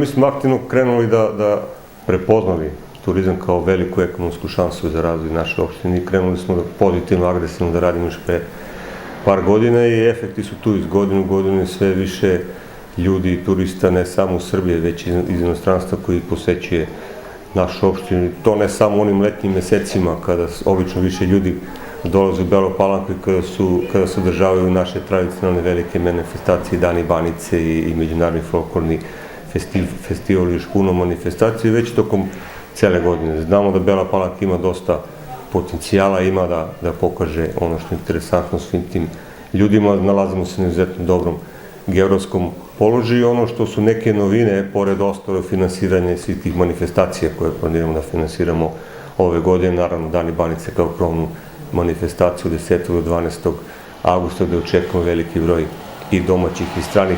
mi smo aktivno krenuli da prepoznali turizam kao veliku ekonomsku šansu za razvoj naše opštine i krenuli smo pozitivno, agresivno da radimo još pre par godina i efekti su tu iz godine u godinu i sve više ljudi i turista ne samo u Srbije, već iz inostranstva koji posećuje našu opštinu. To ne samo u onim letnjim mesecima kada obično više ljudi dolaze u Belu Palanku i kada se održavaju naše tradicionalne velike manifestacije, Dani Banice i međunarodni folklorni festivali, još puno manifestacije, već tokom cele godine. Znamo da Bela Palanka ima dosta potencijala, ima da pokaže ono što je interesantno svim tim ljudima. Nalazimo se na izuzetno dobrom geografskom položaju. Ono što su neke novine, pored ostalo finansiranja svih tih manifestacija koje planiramo da finansiramo ove godine, naravno Dani Banice kao krovnu manifestaciju 10. do 12. avgusta, gde očekujemo veliki broj i domaćih i stranih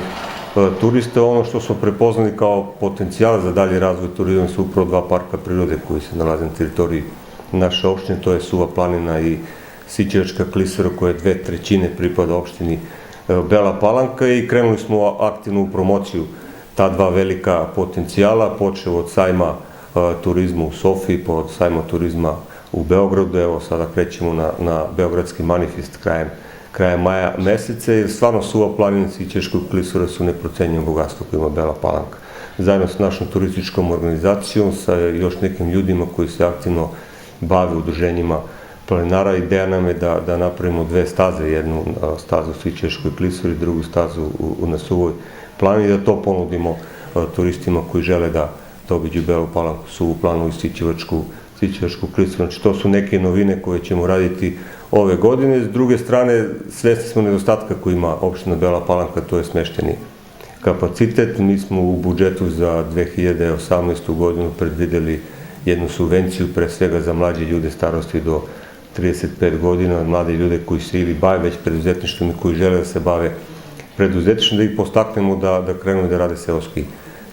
turista. Ono što smo prepoznali kao potencijal za dalji razvoj turizma su upravo dva parka prirode koji se nalaze na teritoriji naše opštine, to je Suva planina i Sićevačka klisura koja 2/3 pripada opštini Bela Palanka i krenuli smo aktivno u promociju ta dva velika potencijala, počeo od sajma turizma u Sofiji, pa od sajma turizma u Beogradu. Evo sada krećemo na Beogradski manifest krajem maja meseca, jer stvarno Suva planina i Sićevačka klisura su neprocenjivo bogatstvo koje ima Bela Palanka. Zajedno sa našom turističkom organizacijom, sa još nekim ljudima koji se aktivno bave udruženjima planinara, ideja nam je da napravimo dve staze, jednu stazu u Sićevačkoj klisuri, drugu stazu na Suvoj planini, da to ponudimo turistima koji žele da obiđu Belu Palanku, Suvu planinu i Sićevačku klisuru. Znači, to su neke novine koje ćemo raditi ove godine. S druge strane, svesni smo nedostatka koji ima opština Bela Palanka, to je smešteni kapacitet. Mi smo u budžetu za 2018. godinu predvideli jednu subvenciju, pre svega za mlađe ljude starosti do 35 godina, mlade ljude koji se ili bave već preduzetništvom i koji žele da se bave preduzetništvom, da ih postaknemo da krenu da rade seoski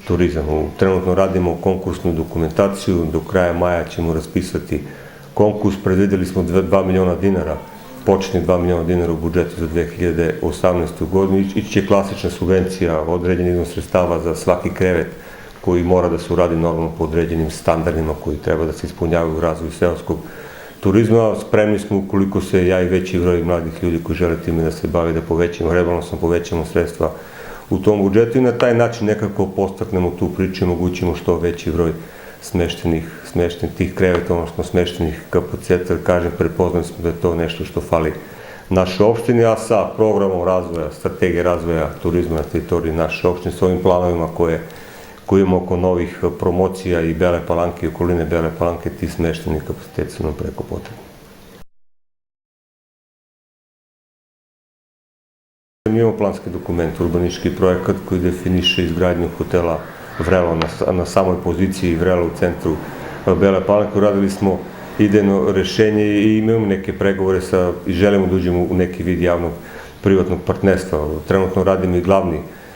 turizam. Trenutno radimo konkursnu dokumentaciju, do kraja maja ćemo raspisati konkurs, predvideli smo 2 miliona dinara, početnih 2 miliona dinara u budžetu za 2018. godinu, ići će klasična subvencija, određen iznos sredstava za svaki krevet koji mora da se uradi normalno po određenim standardima koji treba da se ispunjavaju u razvoju seoskog turizma. Spremni smo, ukoliko se ja i veći broj mladih ljudi koji žele time da se bave, da povećamo, rebalansom povećamo sredstva u tom budžetu i na taj način nekako postaknemo tu priču i omogućimo što veći broj smeštenih tih kreveta, odnosno smeštenih kapaciteta. Kažem, prepoznali smo da je to nešto što fali naše opštine, a sa programom razvoja, strategije razvoja turizma na teritoriji naše opštine, s ovim planovima koje imamo oko novih promocija i Bele Palanke i okoline Bele Palanke, ti smešteni kapaciteti su nam preko potrebni. Mi imamo planski dokument, urbanistički projekat koji definiše izgradnju hotela Vrelo na samoj poziciji Vrelo u centru Bele Palanke. Uradili smo idejno rešenje i imamo neke pregovore i želimo da uđemo u neki vid javnog privatnog partnerstva. Trenutno radimo i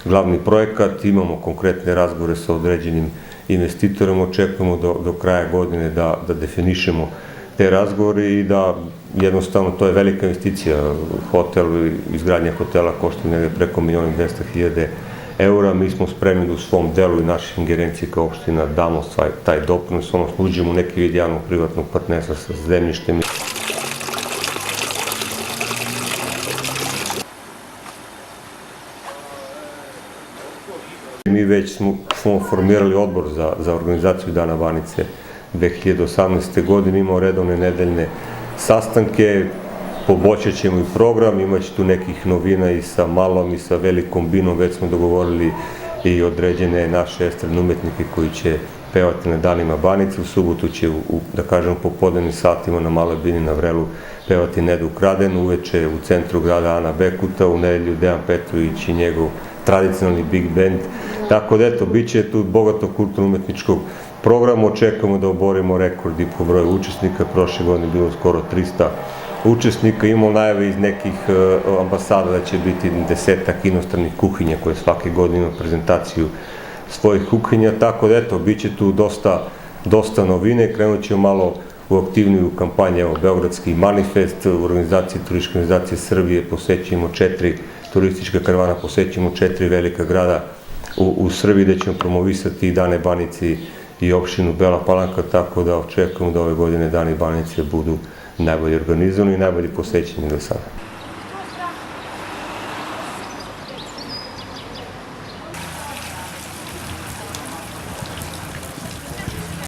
glavni projekat, imamo konkretne razgovore sa određenim investitorima, očekujemo do kraja godine da definišemo te razgovore i da jednostavno to je velika investicija. Izgradnja hotela košta negde preko 1.200.000 eura. Mi smo spremni da u svom delu i naših ingerenciji kao opština damo taj doprinos, odnosno uđemo u neki vid javnog privatnog partnerstva sa zemljištem. Mi već smo formirali odbor za organizaciju Dana Banice 2018. godine, imamo redovne nedeljne sastanke, poboljšat ćemo i program, imaće tu nekih novina i sa malom i sa velikom binom, već smo dogovorili i određene naše estradne umetnike koji će pevati na Danima Banice. U subotu će, da kažemo, popodnevnim satima na Maloj bini na Vrelu pevati Nedo Ukraden, uveče u centru grada Ana Bekuta, u nedelju Dejan Petrović i njegov tradicionalni big band. Tako da, eto, bit će tu bogato kulturno-umetničkog programa. Očekujemo da oborimo rekord i po broju učesnika. Prošle godine je bilo skoro 300 učesnika. Imamo najave iz nekih ambasada da će biti 10-ak inostranih kuhinja koje svake godine imaju prezentaciju svojih kuhinja. Tako da, eto, bit će tu dosta novine. Krenut ćemo malo u aktivniju kampanju, evo, Beogradski manifest, u organizaciji Turističke organizacije Srbije posećujemo 4 turistička karavana, posećujemo 4 velika grada u Srbiji, gde ćemo promovisati i Dane Banice i opštinu Bela Palanka, tako da očekujemo da ove godine Dani Banice budu najbolje organizovani i najbolje posećeni do sada.